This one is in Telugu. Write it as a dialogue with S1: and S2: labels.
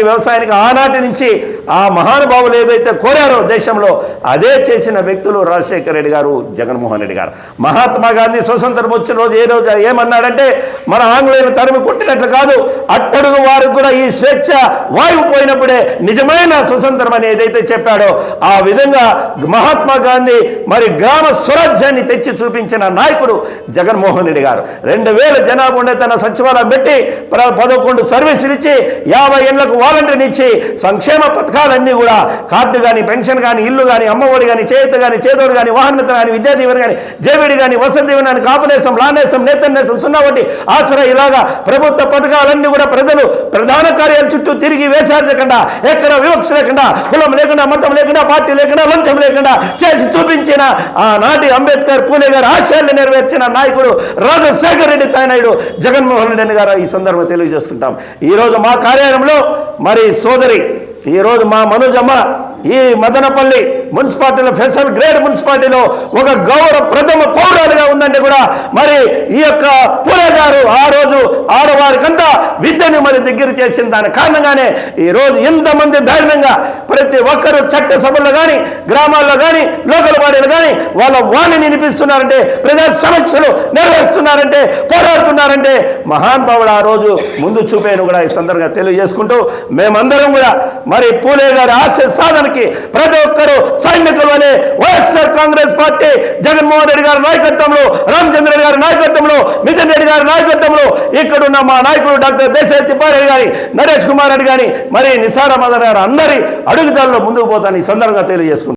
S1: వ్యవసాయానికి ఆనాటి నుంచి ఆ మహానుభావులు ఏదైతే కోరారో దేశంలో అదే చేసిన వ్యక్తులు రాజశేఖర రెడ్డి గారు, జగన్మోహన్ రెడ్డి గారు. మహాత్మా గాంధీ స్వతంత్రం వచ్చిన రోజు ఏమన్నాడంటే, మన ఆంగ్లేయులు తరిమి కొట్టినట్లు కాదు, అట్టడుగు వారికి కూడా ఈ స్వేచ్ఛ వాయువు పోయినప్పుడే నిజమైన స్వతంత్రం అని ఏదైతే చెప్పాడో ఆ విధంగా మహాత్మా గాంధీ మరి గ్రామ స్వరాజ్యాన్ని తెచ్చి చూపించిన నాయకుడు జగన్మోహన్ రెడ్డి గారు. 2000 జనాభా ఉండే తన సచివాలయం పెట్టి 11 సర్వీసులు ఇచ్చి 50 ఏళ్లకు వాలంటీర్ని ఇచ్చి సంక్షేమ పథకాలన్నీ కూడా కార్డు కానీ, పెన్షన్ కానీ, ఇల్లు కానీ, అమ్మఒడి కానీ, చేత కానీ, చేదోడు కానీ, వాహనత కానీ, విద్యా దీవెన కానీ, జేబీడి కానీ, వసతి దీవెన కానీ, కాపునేసం, లానేసం, నేతన్నేసం, సున్నా వడ్డీ, ఆసరా, ఇలాగా ప్రభుత్వ పథకాలన్నీ కూడా ప్రజలు ప్రధాన కార్యాల చుట్టూ తిరిగి వేసార్చకుండా, ఎక్కడ వివక్ష లేకుండా, కులం లేకుండా, మతం లేకుండా, పార్టీ లేకుండా, లంచం లేకుండా చేసి చూపించిన ఆనాటి అంబేద్కర్, పూలే గారు ఆశయాన్ని నెరవేర్చిన నాయకుడు రాజశేఖర రెడ్డి తాయనాయుడు జగన్మోహన్ రెడ్డి గారు ఈ సందర్భంగా తెలియజేసుకుంటాం. ఈరోజు మా కార్యాలయంలో మరి సోదరి, ఈరోజు మా మనోజమ్మ ఈ మదనపల్లి మున్సిపాలిటీలో స్పెషల్ గ్రేడ్ మున్సిపాలిటీలో ఒక గౌరవ ప్రథమ పౌరులుగా ఉందంటే కూడా మరి ఈ యొక్క పూలే గారు ఆ రోజు ఆడవారికంతా విద్యను మరి దగ్గర చేసిన దాని కారణంగానే ఈరోజు ఎంతమంది ధైర్యంగా ప్రతి ఒక్కరు చట్ట సభల్లో కానీ, గ్రామాల్లో కానీ, లోకల్ బాడీలు కానీ వాళ్ళ వాణిని వినిపిస్తున్నారంటే, ప్రజా సమస్యలు నెరవేరుస్తున్నారంటే, పోరాడుతున్నారంటే మహానుభావుడు ఆ రోజు ముందు చూపేను కూడా ఈ సందర్భంగా తెలియజేసుకుంటూ మేమందరం కూడా మరి పూలే గారి ఆశయ సాధనకి ప్రతి ఒక్కరూ సైనికుల వలె వైఎస్ఆర్ కాంగ్రెస్ పార్టీ జగన్మోహన్ రెడ్డి గారి నాయకత్వంలో, రామచంద్ర రెడ్డి గారి నాయకత్వంలో, మిథున్ రెడ్డి గారి నాయకత్వంలో, ఇక్కడున్న మా నాయకులు డాక్టర్ దేశాయి తిప్పారెడ్డి గారి, నరేష్ కుమార్ రెడ్డి గారి, మరి నిసార మదన్ గారు అందరి అడుగుజాలలో ముందుకు పోతాను ఈ సందర్భంగా తెలియజేసుకుంటాను.